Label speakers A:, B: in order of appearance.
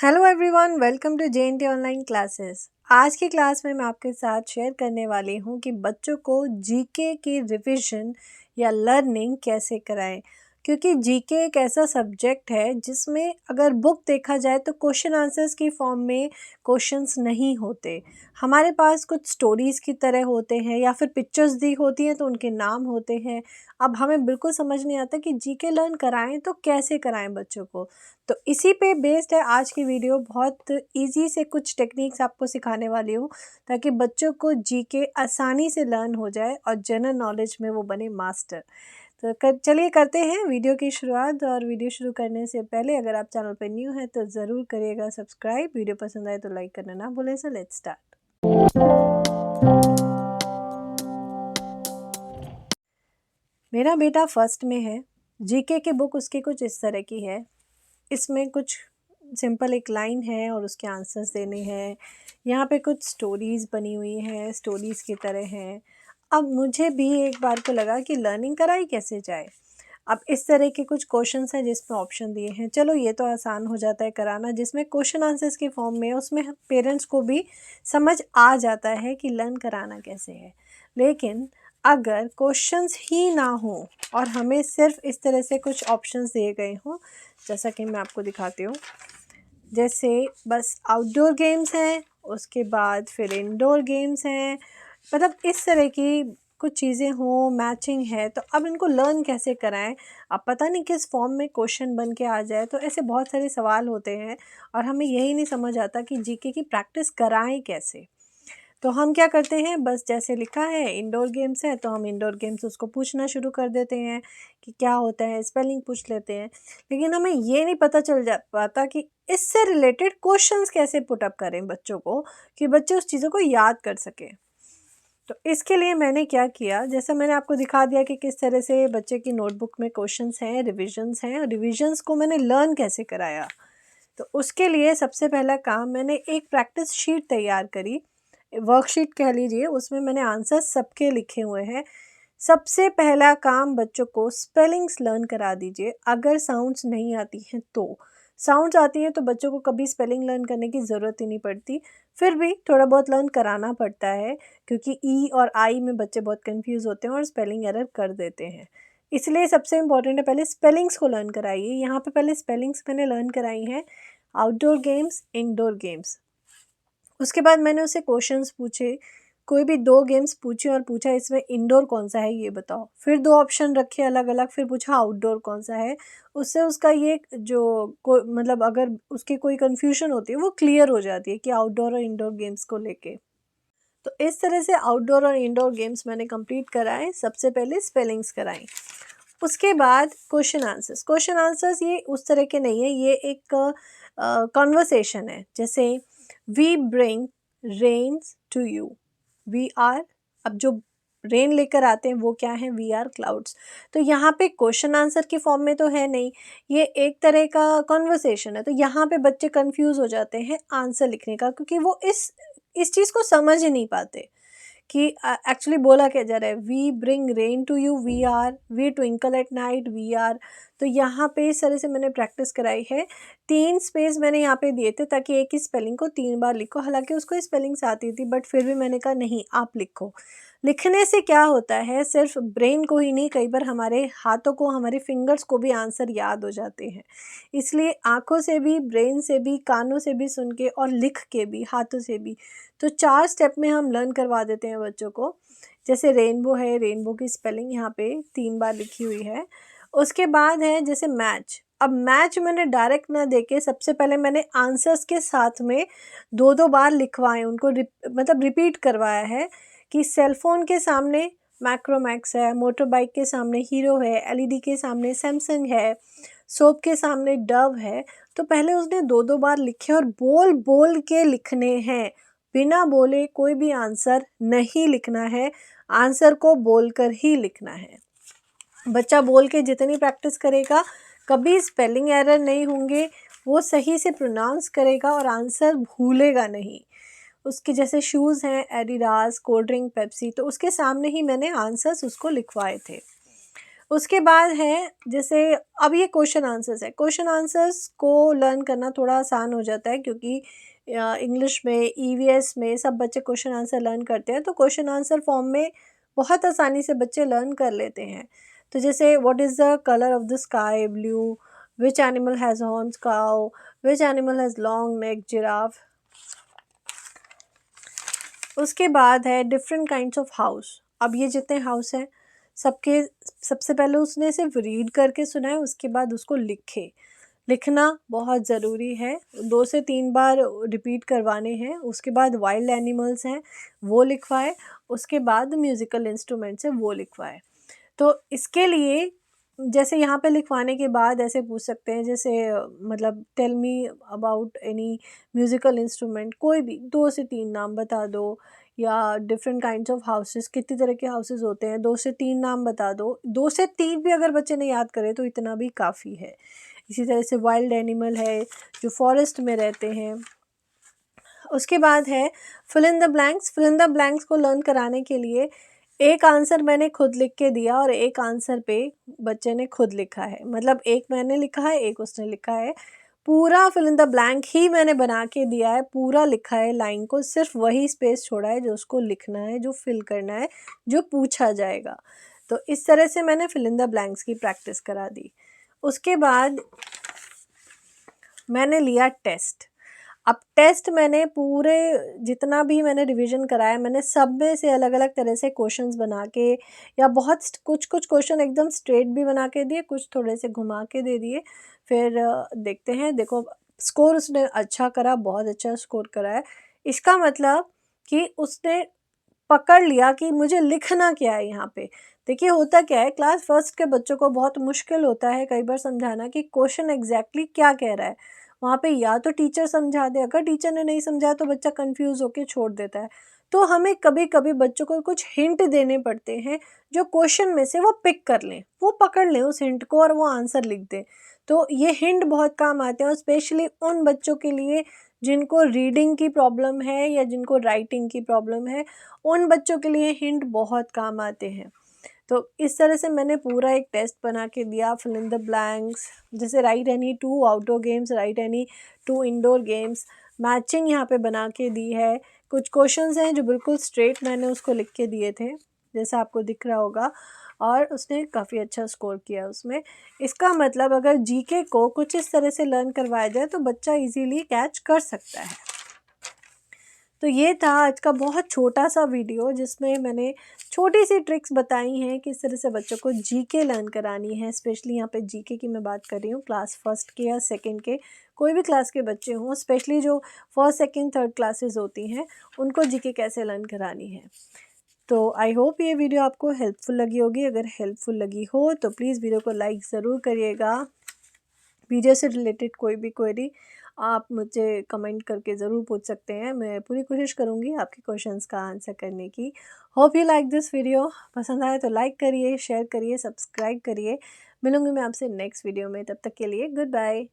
A: Hello everyone, welcome to JNT online classes. आज की class में मैं आपके साथ शेयर करने वाली हूँ कि बच्चों को जीके की रिवीजन या लर्निंग कैसे कराएं, क्योंकि जीके एक ऐसा सब्जेक्ट है जिसमें अगर बुक देखा जाए तो क्वेश्चन आंसर्स की फॉर्म में क्वेश्चंस नहीं होते। हमारे पास कुछ स्टोरीज़ की तरह होते हैं या फिर पिक्चर्स दी होती हैं तो उनके नाम होते हैं। अब हमें बिल्कुल समझ नहीं आता कि जीके लर्न कराएं तो कैसे कराएं बच्चों को। तो इसी पे बेस्ड है आज की वीडियो। बहुत इजी से कुछ टेक्निक्स आपको सिखाने वाली हूँ ताकि बच्चों को जीके आसानी से लर्न हो जाए और जनरल नॉलेज में वो बने मास्टर। तो चलिए करते हैं वीडियो की शुरुआत। और वीडियो शुरू करने से पहले अगर आप चैनल पर न्यू हैं तो ज़रूर करिएगा सब्सक्राइब। वीडियो पसंद आए तो लाइक करना ना भूलें। So let's start. मेरा बेटा फर्स्ट में है। जीके की बुक उसकी कुछ इस तरह की है। इसमें कुछ सिंपल एक लाइन है और उसके आंसर्स देने हैं। यहाँ पे कुछ स्टोरीज़ बनी हुई हैं, स्टोरीज़ की तरह हैं। अब मुझे भी एक बार को लगा कि लर्निंग कराई कैसे जाए। अब इस तरह के कुछ क्वेश्चंस हैं जिसमें ऑप्शन दिए हैं। चलो ये तो आसान हो जाता है कराना, जिसमें क्वेश्चन आंसर्स की फॉर्म में उसमें पेरेंट्स को भी समझ आ जाता है कि लर्न कराना कैसे है। लेकिन अगर क्वेश्चंस ही ना हो और हमें सिर्फ इस तरह से कुछ ऑप्शंस दिए गए हों, जैसा कि मैं आपको दिखाती हूँ, जैसे बस आउटडोर गेम्स हैं, उसके बाद फिर इंडोर गेम्स हैं, मतलब इस तरह की कुछ चीज़ें हों, मैचिंग है, तो अब इनको लर्न कैसे कराएं। अब पता नहीं किस फॉर्म में क्वेश्चन बन के आ जाए। तो ऐसे बहुत सारे सवाल होते हैं और हमें यही नहीं समझ आता कि जीके की प्रैक्टिस कराएं कैसे। तो हम क्या करते हैं, बस जैसे लिखा है इंडोर गेम्स है तो हम इंडोर गेम्स उसको पूछना शुरू कर देते हैं कि क्या होता है, स्पेलिंग पूछ लेते हैं। लेकिन हमें ये नहीं पता चल जा पाता कि इससे रिलेटेड क्वेश्चंस कैसे पुट अप करें बच्चों को, कि बच्चे उस चीज़ों को याद कर सकें। तो इसके लिए मैंने क्या किया, जैसा मैंने आपको दिखा दिया कि किस तरह से बच्चे की नोटबुक में क्वेश्चंस हैं, रिविजन्स हैं, और रिविजन्स को मैंने लर्न कैसे कराया। तो उसके लिए सबसे पहला काम, मैंने एक प्रैक्टिस शीट तैयार करी, वर्कशीट कह लीजिए। उसमें मैंने आंसर सबके लिखे हुए हैं। सबसे पहला काम, बच्चों को स्पेलिंग्स लर्न करा दीजिए। अगर साउंड्स नहीं आती हैं तो, साउंड्स आती हैं तो बच्चों को कभी स्पेलिंग लर्न करने की ज़रूरत ही नहीं पड़ती। फिर भी थोड़ा बहुत लर्न कराना पड़ता है क्योंकि ई और आई में बच्चे बहुत कंफ्यूज होते हैं और स्पेलिंग एरर कर देते हैं। इसलिए सबसे इम्पॉर्टेंट है पहले स्पेलिंग्स को लर्न कराइए। यहाँ पे पहले स्पेलिंग्स मैंने लर्न कराई हैं, आउटडोर गेम्स, इंडोर गेम्स। उसके बाद मैंने उससे क्वेश्चंस पूछे, कोई भी 2 गेम्स पूछे और पूछा इसमें इंडोर कौन सा है ये बताओ। फिर 2 ऑप्शन रखे अलग अलग, फिर पूछा आउटडोर कौन सा है। उससे उसका ये जो मतलब अगर उसकी कोई कन्फ्यूजन होती है वो क्लियर हो जाती है कि आउटडोर और इंडोर गेम्स को लेके। तो इस तरह से आउटडोर और इंडोर गेम्स मैंने कंप्लीट कराए। सबसे पहले स्पेलिंग्स कराई, उसके बाद क्वेश्चन आंसर्स। क्वेश्चन आंसर्स ये उस तरह के नहीं है, ये एक कॉन्वर्सेशन है। जैसे we bring rains to you, we are, अब जो रेन लेकर आते हैं वो क्या है, वी आर क्लाउड्स। तो यहाँ पे क्वेश्चन आंसर की फॉर्म में तो है नहीं, ये एक तरह का कॉन्वर्सेशन है। तो यहाँ पे बच्चे कंफ्यूज हो जाते हैं आंसर लिखने का, क्योंकि वो इस चीज़ को समझ ही नहीं पाते कि एक्चुअली बोला क्या जा रहा है। We bring rain to you, we are, we twinkle at night, we are. तो यहाँ पे इस तरह से मैंने प्रैक्टिस कराई है। 3 स्पेस मैंने यहाँ पे दिए थे ताकि एक ही स्पेलिंग को 3 बार लिखो। हालांकि उसको स्पेलिंग्स आती थी बट फिर भी मैंने कहा नहीं, आप लिखो। लिखने से क्या होता है, सिर्फ ब्रेन को ही नहीं, कई बार हमारे हाथों को, हमारे फिंगर्स को भी आंसर याद हो जाते हैं। इसलिए आँखों से भी, ब्रेन से भी, कानों से भी सुन के और लिख के भी, हाथों से भी। तो 4 स्टेप में हम लर्न करवा देते हैं बच्चों को। जैसे रेनबो है, रेनबो की स्पेलिंग यहाँ पे 3 बार लिखी हुई है। उसके बाद है जैसे मैच। अब मैच मैंने डायरेक्ट ना देके सबसे पहले मैंने आंसर्स के साथ में 2-2 बार लिखवाए, उनको मतलब रिपीट करवाया है कि सेलफोन के सामने मैक्रोमैक्स है, मोटर बाइक के सामने हीरो है, एलईडी के सामने सैमसंग है, सोप के सामने डव है। तो पहले उसने 2-2 बार लिखे और बोल बोल के लिखने हैं, बिना बोले कोई भी आंसर नहीं लिखना है। आंसर को बोलकर ही लिखना है। बच्चा बोल के जितनी प्रैक्टिस करेगा, कभी स्पेलिंग एरर नहीं होंगे, वो सही से प्रोनाउंस करेगा और आंसर भूलेगा नहीं। उसके जैसे शूज़ हैं एडिडास, कोल्ड ड्रिंक पेप्सी, तो उसके सामने ही मैंने आंसर्स उसको लिखवाए थे। उसके बाद है जैसे अब ये क्वेश्चन आंसर्स है। क्वेश्चन आंसर्स को लर्न करना थोड़ा आसान हो जाता है क्योंकि इंग्लिश में ईवीएस में सब बच्चे क्वेश्चन आंसर लर्न करते हैं, तो क्वेश्चन आंसर फॉर्म में बहुत आसानी से बच्चे लर्न कर लेते हैं। तो जैसे what is the colour of the sky blue, which animal has horns cow, which animal has long neck giraffe. उसके बाद है डिफरेंट काइंड्स ऑफ हाउस। अब ये जितने हाउस हैं सबके सबसे पहले उसने सिर्फ रीड करके सुना है, उसके बाद उसको लिखे। लिखना बहुत ज़रूरी है, 2 से 3 बार रिपीट करवाने हैं। उसके बाद वाइल्ड एनिमल्स हैं वो लिखवाए, उसके बाद म्यूज़िकल इंस्ट्रूमेंट्स हैं वो लिखवाए। तो इसके लिए जैसे यहाँ पे लिखवाने के बाद ऐसे पूछ सकते हैं जैसे मतलब tell me about any musical instrument, कोई भी 2 से 3 नाम बता दो, या डिफरेंट काइंड्स ऑफ हाउसेस, कितनी तरह के हाउसेस होते हैं 2 से 3 नाम बता दो। 2 से 3 भी अगर बच्चे ने याद करे तो इतना भी काफ़ी है। इसी तरह से वाइल्ड एनिमल है जो फॉरेस्ट में रहते हैं। उसके बाद है fill in the blanks. Fill in the blanks को लर्न कराने के लिए एक आंसर मैंने खुद लिख के दिया और एक आंसर पे बच्चे ने खुद लिखा है। मतलब एक मैंने लिखा है, एक उसने लिखा है। पूरा फिल इन द ब्लैंक ही मैंने बना के दिया है, पूरा लिखा है लाइन को, सिर्फ वही स्पेस छोड़ा है जो उसको लिखना है, जो फिल करना है, जो पूछा जाएगा। तो इस तरह से मैंने फिल इन द ब्लैंक्स की प्रैक्टिस करा दी। उसके बाद मैंने लिया टेस्ट। अब टेस्ट मैंने पूरे जितना भी मैंने रिवीजन कराया, मैंने सब में से अलग अलग तरह से क्वेश्चंस बना के, या बहुत कुछ कुछ क्वेश्चन एकदम स्ट्रेट भी बना के दिए, कुछ थोड़े से घुमा के दे दिए। फिर देखते हैं, देखो स्कोर उसने अच्छा करा, बहुत अच्छा स्कोर करा है। इसका मतलब कि उसने पकड़ लिया कि मुझे लिखना क्या है यहाँ पे। देखिए होता क्या है, क्लास फर्स्ट के बच्चों को बहुत मुश्किल होता है कई बार समझाना कि क्वेश्चन एग्जैक्टली क्या कह रहा है। वहाँ पे या तो टीचर समझा दे, अगर टीचर ने नहीं समझाया तो बच्चा कंफ्यूज होकर छोड़ देता है। तो हमें कभी कभी बच्चों को कुछ हिंट देने पड़ते हैं जो क्वेश्चन में से वो पिक कर लें, वो पकड़ लें उस हिंट को और वो आंसर लिख दें। तो ये हिंट बहुत काम आते हैं, और स्पेशली उन बच्चों के लिए जिनको रीडिंग की प्रॉब्लम है या जिनको राइटिंग की प्रॉब्लम है, उन बच्चों के लिए हिंट बहुत काम आते हैं। तो इस तरह से मैंने पूरा एक टेस्ट बना के दिया, फिल इन द ब्लैंक्स, जैसे right any 2 outdoor games, right any 2 indoor games, matching यहाँ पे बना के दी है। कुछ क्वेश्चंस हैं जो बिल्कुल स्ट्रेट मैंने उसको लिख के दिए थे, जैसा आपको दिख रहा होगा, और उसने काफ़ी अच्छा स्कोर किया उसमें। इसका मतलब अगर जीके को कुछ इस तरह से लर्न करवाया जाए तो बच्चा इजीली कैच कर सकता है। तो ये था आज का बहुत छोटा सा वीडियो जिसमें मैंने छोटी सी ट्रिक्स बताई हैं किस तरह से बच्चों को जीके लर्न करानी है। स्पेशली यहाँ पे जीके की मैं बात कर रही हूँ, क्लास फर्स्ट के या सेकंड के, कोई भी क्लास के बच्चे हों, स्पेशली जो फर्स्ट सेकंड थर्ड क्लासेस होती हैं उनको जीके कैसे लर्न करानी है। तो आई होप ये वीडियो आपको हेल्पफुल लगी होगी। अगर हेल्पफुल लगी हो तो प्लीज़ वीडियो को लाइक ज़रूर करिएगा। वीडियो से रिलेटेड कोई भी क्वेरी आप मुझे कमेंट करके ज़रूर पूछ सकते हैं, मैं पूरी कोशिश करूँगी आपके क्वेश्चंस का आंसर करने की। Hope you like this video. पसंद आए तो लाइक करिए, शेयर करिए, सब्सक्राइब करिए। मिलूँगी मैं आपसे नेक्स्ट वीडियो में, तब तक के लिए गुड बाय।